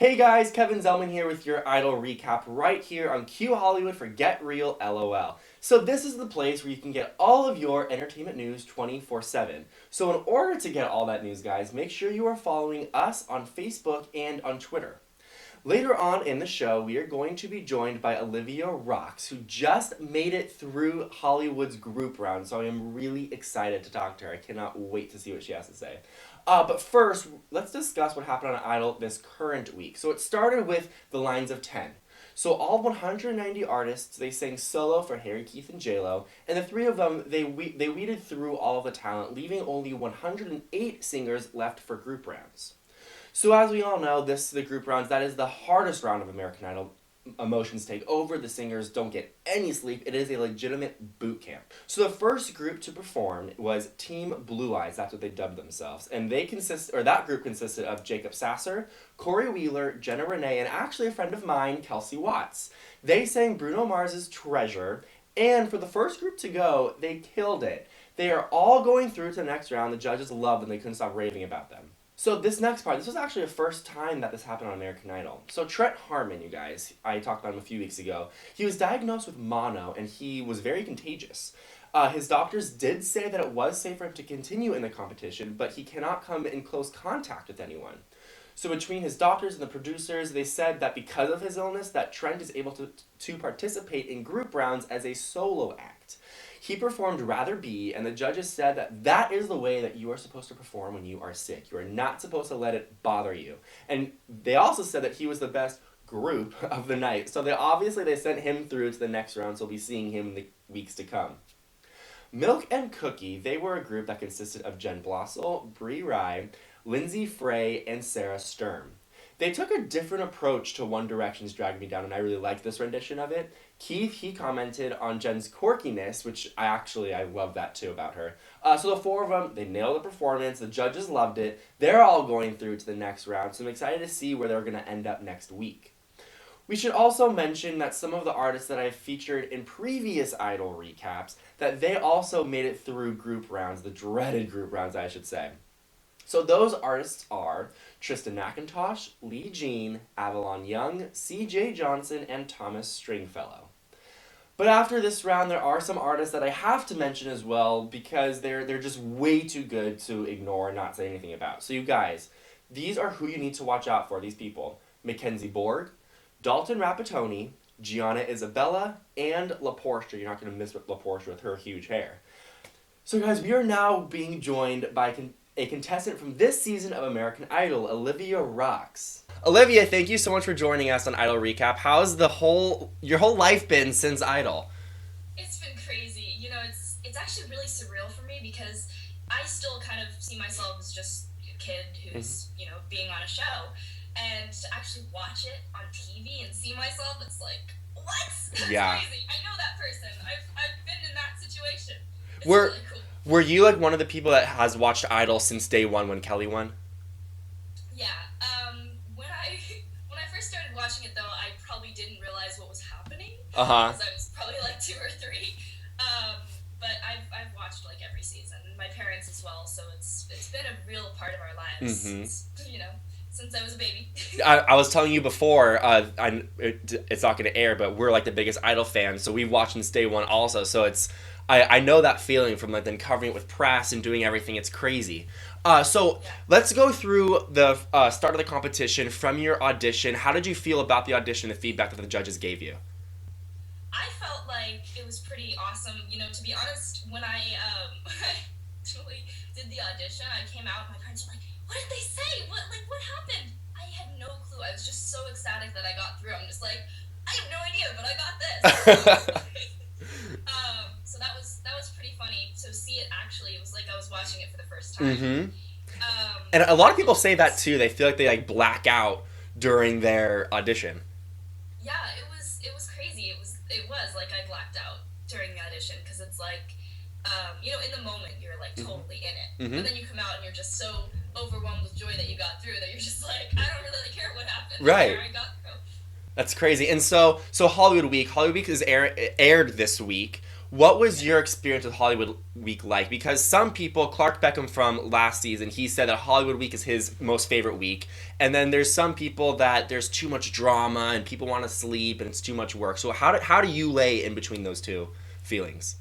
Hey guys, Kevin Zellman here with your Idol recap right here on Q Hollywood for Get Real LOL. So this is the place where you can get all of your entertainment news 24/7. So in order to get all that news, guys, make sure you are following us on Facebook and on Twitter. Later on in the show, we are going to be joined by Olivia Rox, who just made it through Hollywood's group round, so I am really excited to talk to her. I cannot wait to see what she has to say. But first, let's discuss what happened on Idol this current week. So it started with the lines of 10. So all 190 artists, they sang solo for Harry, Keith, and JLo, and the three of them, they weeded through all of the talent, leaving only 108 singers left for group rounds. So as we all know, this the group rounds. That is the hardest round of American Idol. Emotions take over. The singers don't get any sleep. It is a legitimate boot camp. So the first group to perform was Team Blue Eyes. That's what they dubbed themselves, and that group consisted of Jacob Sasser, Corey Wheeler, Jenna Renee, and actually a friend of mine, Kelsey Watts. They sang Bruno Mars's Treasure, and for the first group to go, they killed it. They are all going through to the next round. The judges loved them. They couldn't stop raving about them. So this next part, this was actually the first time that this happened on American Idol. So Trent Harmon, you guys, I talked about him a few weeks ago. He was diagnosed with mono, and he was very contagious. His doctors did say that it was safe for him to continue in the competition, but he cannot come in close contact with anyone. So between his doctors and the producers, they said that because of his illness, that Trent is able to participate in group rounds as a solo act. He performed Rather Be, and the judges said that that is the way that you are supposed to perform when you are sick. You are not supposed to let it bother you. And they also said that he was the best group of the night. So they sent him through to the next round, so we'll be seeing him in the weeks to come. Milk and Cookie, they were a group that consisted of Jen Blossel, Bree Rye, Lindsay Frey, and Sarah Sturm. They took a different approach to One Direction's Drag Me Down, and I really liked this rendition of it. Keith, he commented on Jen's quirkiness, which I love that too about her. So the four of them, they nailed the performance. The judges loved it. They're all going through to the next round, so I'm excited to see where they're going to end up next week. We should also mention that some of the artists that I've featured in previous Idol recaps, that they also made it through group rounds, the dreaded group rounds, I should say. So those artists are Tristan McIntosh, Lee Jean, Avalon Young, C.J. Johnson, and Thomas Stringfellow. But after this round, there are some artists that I have to mention as well because they're just way too good to ignore and not say anything about. So you guys, these are who you need to watch out for, these people. Mackenzie Borg, Dalton Rapatoni, Gianna Isabella, and La Portia. You're not going to miss La Portia with her huge hair. So guys, we are now being joined by a contestant from this season of American Idol, Olivia Rox. Olivia, thank you so much for joining us on Idol Recap. How's your whole life been since Idol? It's been crazy. It's actually really surreal for me because I still kind of see myself as just a kid who's, being on a show. And to actually watch it on TV and see myself, it's like, what? That's Yeah. crazy. I know that person. I've been in that situation. It's Were really cool. were you like one of the people that has watched Idol since day one when Kelly won? Yeah. When I first started watching it, though, I probably didn't realize what was happening. Uh-huh. Because I was probably like 2 or 3. But I've watched like every season. My parents as well, so it's been a real part of our lives. Mm-hmm. Since I was a baby. I was telling you before, it's not going to air, but we're like the biggest Idol fans, so we've watched since day one also. So I know that feeling from like then covering it with press and doing everything. It's crazy. So let's go through the start of the competition from your audition. How did you feel about the audition, the feedback that the judges gave you? I felt like it was pretty awesome. To be honest, when I actually did the audition, I came out and my parents were like, what did they say? What happened? I had no clue. I was just so ecstatic that I got through. I'm just like, I have no idea, but I got this. So that was pretty funny. So see it actually, it was like I was watching it for the first time. Mm-hmm. And a lot of people say that too. They feel like they like black out during their audition. Yeah, it was crazy. It was like I blacked out during the audition because it's like, in the moment you're like totally in it, but then you come out and you're just so overwhelmed with joy that you got through that you're just like, I don't really care what happened. Right. I got through. That's crazy. And so Hollywood Week is aired this week. What was your experience with Hollywood Week like? Because some people, Clark Beckham from last season, he said that Hollywood Week is his most favorite week. And then there's some people that there's too much drama and people want to sleep and it's too much work. So how do you lay in between those two feelings?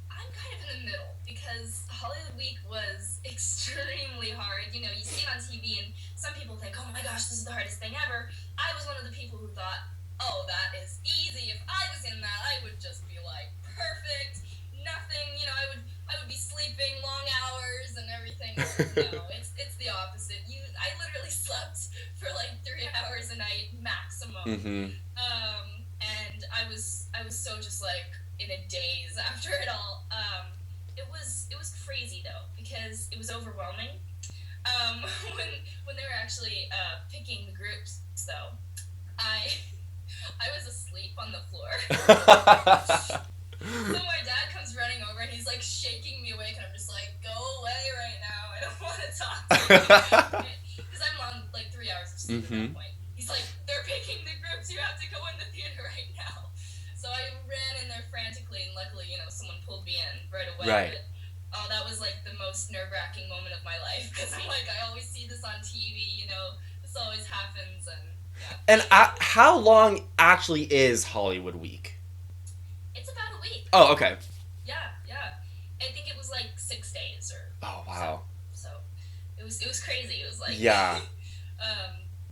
I'm kind of in the middle because Hollywood Week was extremely hard. You know, you see it on TV and some people think, oh my gosh, this is the hardest thing ever. I was one of the people who thought, oh, that is easy. If I was in that, I would just be like perfect, nothing. You know, I would be sleeping long hours and everything. No, it's the opposite. I literally slept for like 3 hours a night maximum. Mm-hmm. And I was so just like in a daze after it all. It was crazy though because it was overwhelming. When they were actually picking the groups though, I was asleep on the floor. So my dad comes running over and he's like shaking me awake and I'm just like, go away right now. I don't want to talk to you. Because I'm on like 3 hours of sleep at that point. He's like, they're picking the groups. You have to go in the theater right now. So I ran in there frantically and luckily, you know, someone pulled me in right away. Right. But, oh, that was like the most nerve-wracking moment of my life because I'm like, I always see this on TV, you know, this always happens and yeah. And how long actually is Hollywood Week? It's about a week. Oh, okay. Yeah. I think it was like 6 days or. Oh, wow. So it was crazy. It was like. Yeah.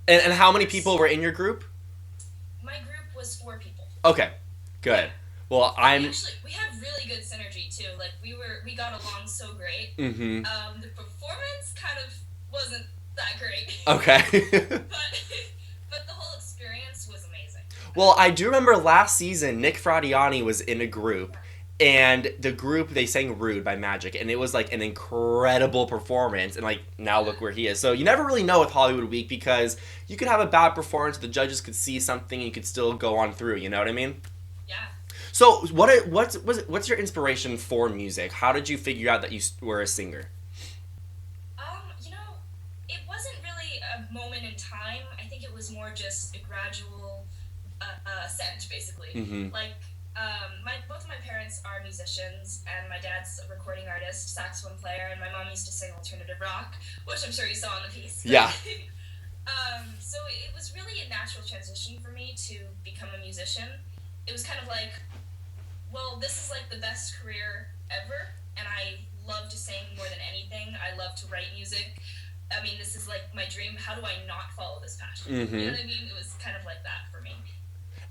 And how many people were in your group? My group was 4 people. Okay, good. Well, We had really good synergy too. Like we got along so great. Mm-hmm. The performance kind of wasn't that great. Okay. But the whole experience was amazing. Well, I do remember last season, Nick Fradiani was in a group, and the group, they sang Rude by Magic, and it was like an incredible performance, and like, now look where he is. So you never really know with Hollywood Week, because you could have a bad performance, the judges could see something, and you could still go on through, you know what I mean? Yeah. So what's your inspiration for music? How did you figure out that you were a singer? You know, it wasn't really a moment in time. I think it was more just a gradual ascent, basically. Mm-hmm. Like, both of my parents are musicians, and my dad's a recording artist, saxophone player, and my mom used to sing alternative rock, which I'm sure you saw in the piece. Yeah. So it was really a natural transition for me to become a musician. It was kind of like, well, this is like the best career ever, and I love to sing more than anything. I love to write music. I mean, this is like my dream. How do I not follow this passion? Mm-hmm. You know what I mean? It was kind of like that for me.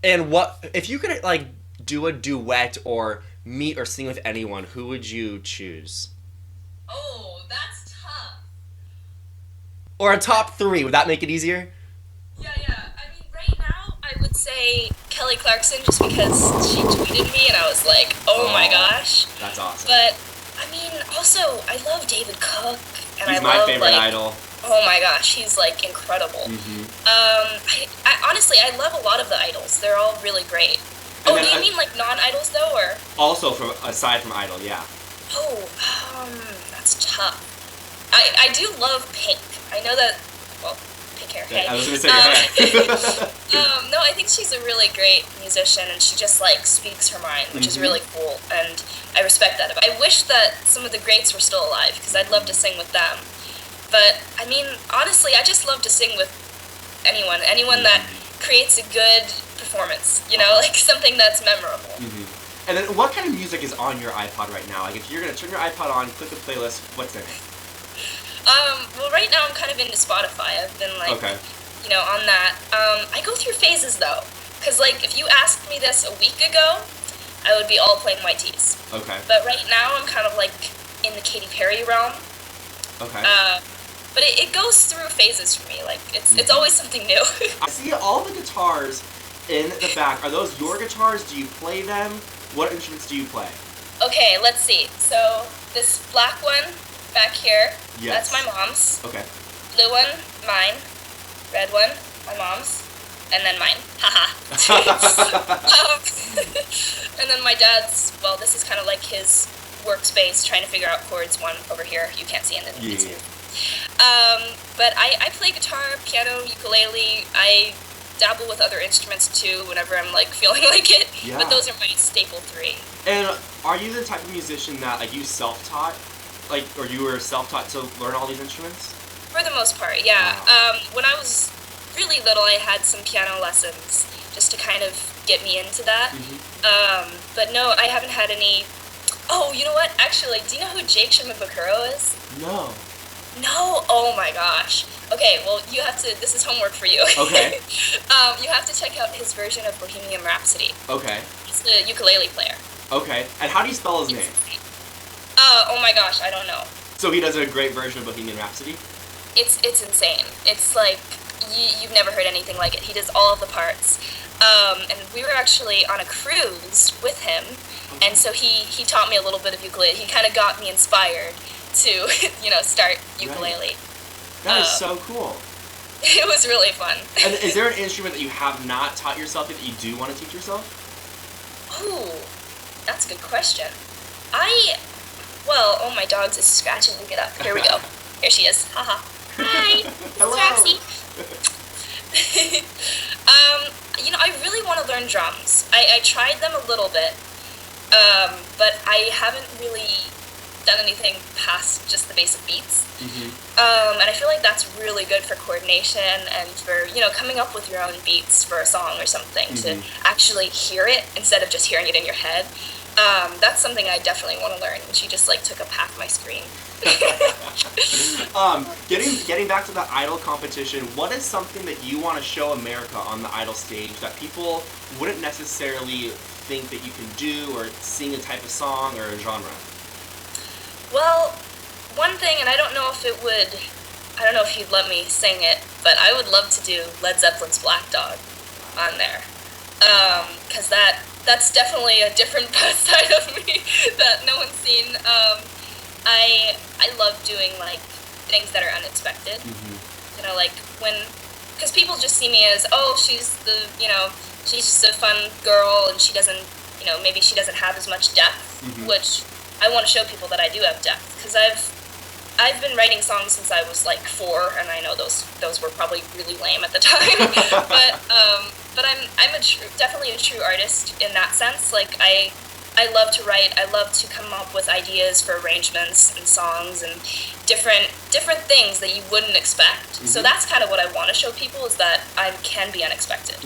And what if you could like do a duet or meet or sing with anyone, who would you choose? Oh, that's tough. Or a top 3, would that make it easier? Yeah. I mean, right now, I would say Kelly Clarkson, just because she tweeted me, and I was like, oh my gosh. That's awesome. But, I mean, also, I love David Cook. And He's I my love, favorite like, idol. Oh my gosh, he's like incredible. Mm-hmm. I honestly, I love a lot of the idols. They're all really great. And Oh, then do you mean like non-idols though, or? Also, aside from Idol, yeah. Oh, that's tough. I do love Pink. I know that. Well, pink hair. Hey. I was gonna say your hair. No, I think she's a really great musician, and she just like speaks her mind, which is really cool, and I respect that. I wish that some of the greats were still alive because I'd love to sing with them. But I mean, honestly, I just love to sing with anyone that creates a good performance. You know, like something that's memorable. Mm-hmm. And then, what kind of music is on your iPod right now? Like, if you're gonna turn your iPod on, click the playlist, what's in it? Well, right now I'm kind of into Spotify. I've been like, you know, on that. I go through phases though, because like if you asked me this a week ago, I would be all playing White Tees. Okay. But right now I'm kind of like in the Katy Perry realm. Okay. But it goes through phases for me. Like it's always something new. I see all the guitars in the back. Are those your guitars? Do you play them? What instruments do you play? Okay, let's see. So this black one back here, Yes. that's my mom's. Okay. Blue one, mine. Red one, my mom's. And then mine. Haha. And then my dad's, well, this is kind of like his workspace, trying to figure out chords. One over here, you can't see in the YouTube. But I play guitar, piano, ukulele. I dabble with other instruments too whenever I'm like feeling like it. Yeah. But those are my staple 3. And are you the type of musician that, like, you self-taught? Like, or you were self-taught to learn all these instruments? For the most part, yeah. Wow. When I was really little, I had some piano lessons just to kind of get me into that. But no, I haven't had any. Oh, you know what? Actually, do you know who Jake Shimabukuro is? No. No? Oh my gosh. Okay, well, you have to. This is homework for you. Okay. You have to check out his version of Bohemian Rhapsody. Okay. He's the ukulele player. Okay. And how do you spell his name? Oh my gosh, I don't know. So he does a great version of Bohemian Rhapsody? It's insane. It's like you've never heard anything like it. He does all of the parts. And we were actually on a cruise with him, and so he taught me a little bit of ukulele. He kind of got me inspired to start ukulele. Right. That is so cool. It was really fun. And is there an instrument that you have not taught yourself yet that you do want to teach yourself? Oh, that's a good question. Oh, my dog's is scratching to get up. Here we go. Here she is. Haha. Hi. Hello. Roxy. I really want to learn drums. I tried them a little bit, but I haven't really done anything past just the basic beats. And I feel like that's really good for coordination and for, coming up with your own beats for a song or something, to actually hear it instead of just hearing it in your head. That's something I definitely want to learn, and she just took up half my screen. Getting back to the Idol competition, what is something that you want to show America on the Idol stage that people wouldn't necessarily think that you can do, or sing a type of song or a genre? Well, one thing, and I don't know if you'd let me sing it, but I would love to do Led Zeppelin's Black Dog on there. Because that's definitely a different side of me that no one's seen. I love doing, things that are unexpected. Because people just see me as, oh, she's just a fun girl, and she doesn't, maybe she doesn't have as much depth, which I want to show people that I do have depth, because I've been writing songs since I was 4, and I know those were probably really lame at the time, but I'm definitely a true artist in that sense. I love to write. I love to come up with ideas for arrangements and songs and different things that you wouldn't expect. So that's kind of what I want to show people, is that I can be unexpected.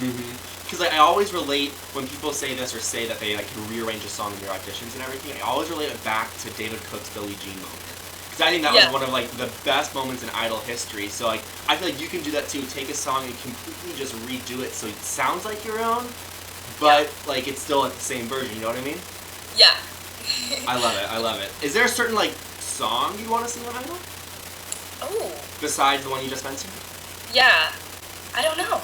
Because I always relate, when people say this or say that they can rearrange a song in their auditions and everything, I always relate it back to David Cook's Billie Jean moment. Because I think that was one of the best moments in Idol history. So I feel like you can do that too. Take a song and completely just redo it so it sounds like your own, but it's still the same version. You know what I mean? Yeah. I love it. Is there a certain song you want to sing on Idol? Oh. Besides the one you just mentioned? Yeah. I don't know.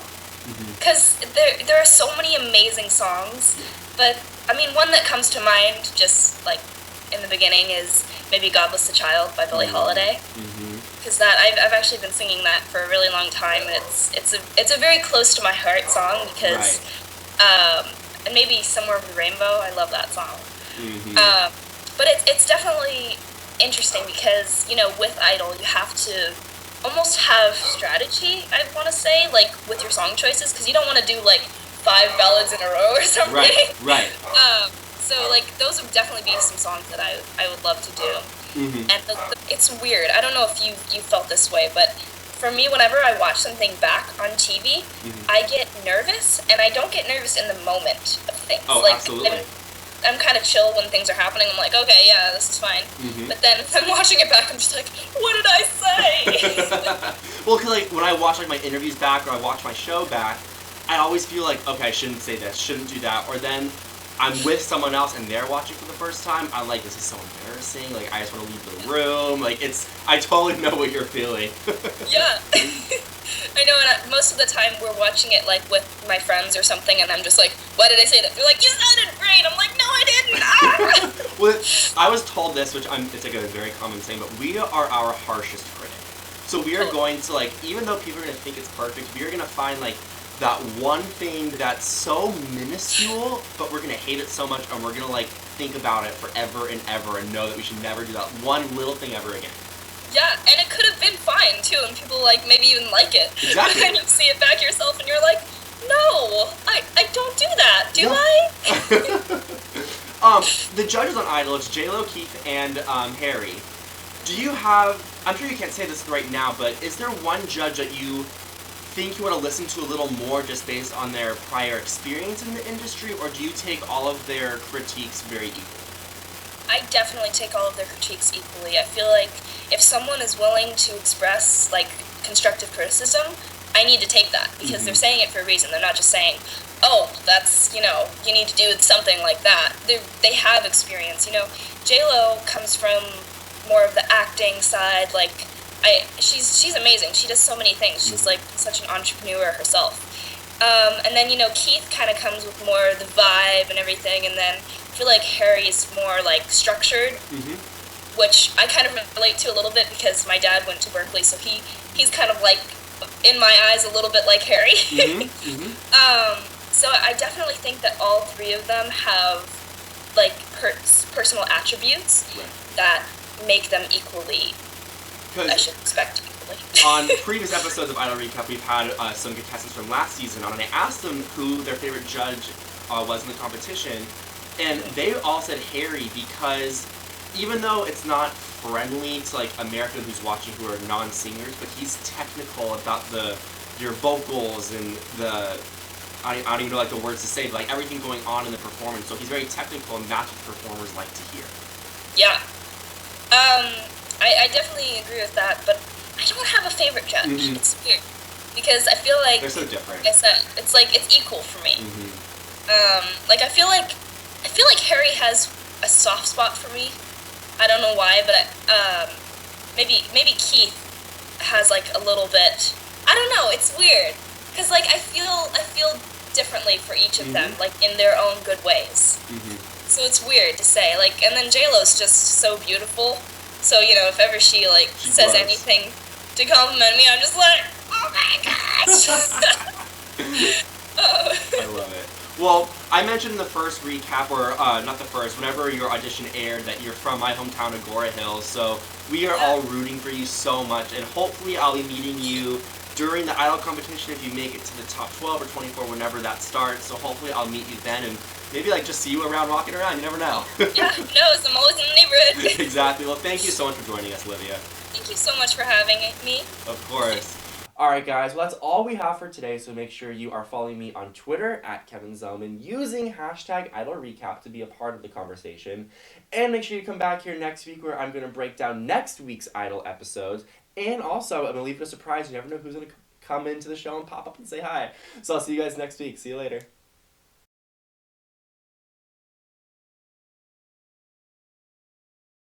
Because there are so many amazing songs, but I mean, one that comes to mind just in the beginning is maybe "God Bless the Child" by Billie Holiday. Because I've actually been singing that for a really long time, and it's a very close to my heart song, because and maybe "Somewhere Over the Rainbow." I love that song. But it's definitely interesting because with Idol you have to almost have strategy, I want to say, with your song choices, because you don't want to do 5 ballads in a row or something. Right. So those would definitely be some songs that I would love to do. And it's weird. I don't know if you felt this way, but for me, whenever I watch something back on TV, I get nervous, and I don't get nervous in the moment of things. Oh, absolutely. I'm kind of chill when things are happening. I'm like, okay, yeah, this is fine. But then if I'm watching it back, I'm just like, what did I say? Well, because when I watch my interviews back, or I watch my show back, I always feel okay, I shouldn't say this, shouldn't do that. Or then I'm with someone else and they're watching for the first time. I'm like, this is so embarrassing. I just want to leave the room. I totally know what you're feeling. Yeah. I know, and most of the time we're watching it with my friends or something, and I'm just like, why did I say that? They're like, you sounded great. I'm like, no, I didn't. Ah! Well, I was told this, which it's a very common saying, but we are our harshest critic. So we are going to even though people are going to think it's perfect, we are going to find that one thing that's so minuscule, but we're going to hate it so much, and we're going to think about it forever and ever, and know that we should never do that one little thing ever again. Yeah, and it could have been fine too, and people maybe even like it. Exactly. But then you see it back yourself, and you're like, no, I don't do that, do I? The judges on Idol, it's J-Lo, Keith, and Harry. Do you have, I'm sure you can't say this right now, but is there one judge that you think you want to listen to a little more just based on their prior experience in the industry, or do you take all of their critiques very equally? I definitely take all of their critiques equally. I feel like if someone is willing to express like constructive criticism, I need to take that because they're saying it for a reason. They're not just saying, "Oh, that's you need to do something like that." They have experience. J Lo comes from more of the acting side. Like, she's amazing. She does so many things. She's like such an entrepreneur herself. And then Keith kind of comes with more the vibe and everything, and then I feel like Harry's more like structured, which I kind of relate to a little bit because my dad went to Berkeley, so he's kind of like in my eyes a little bit like Harry. So I definitely think that all three of them have like personal attributes that make them equally. I should expect equally. On previous episodes of Idol Recap, we've had some contestants from last season on, and I asked them who their favorite judge was in the competition, and they all said Harry because even though it's not friendly to like Americans who's watching who are non-singers, but he's technical about your vocals and I don't even know like the words to say, but like everything going on in the performance. So he's very technical, and that's what performers like to hear. Yeah. I definitely agree with that, but I don't have a favorite judge. It's weird because I feel like they're so different. Like I said, it's like it's equal for me. Like I feel like Harry has a soft spot for me. I don't know why, but maybe Keith has like a little bit. I don't know. It's weird because like I feel differently for each of them, like in their own good ways. So it's weird to say. Like, and then J-Lo's just so beautiful. So if ever she says anything to compliment me, I'm just like, oh my gosh. I love it. Well, I mentioned in the first recap, or not the first, whenever your audition aired, that you're from my hometown, Agora Hills. So we are all rooting for you so much, and hopefully I'll be meeting you during the Idol competition if you make it to the top 12 or 24, whenever that starts. So hopefully I'll meet you then, and maybe just see you around walking around. You never know. Yeah, who knows? I'm always in the neighborhood. Exactly. Well, thank you so much for joining us, Olivia. Thank you so much for having me. Of course. Alright guys, well that's all we have for today, so make sure you are following me on Twitter at Kevin Zellman using hashtag IdolRecap to be a part of the conversation. And make sure you come back here next week where I'm going to break down next week's Idol episodes. And also, I'm going to leave it a surprise. You never know who's going to come into the show and pop up and say hi. So I'll see you guys next week. See you later.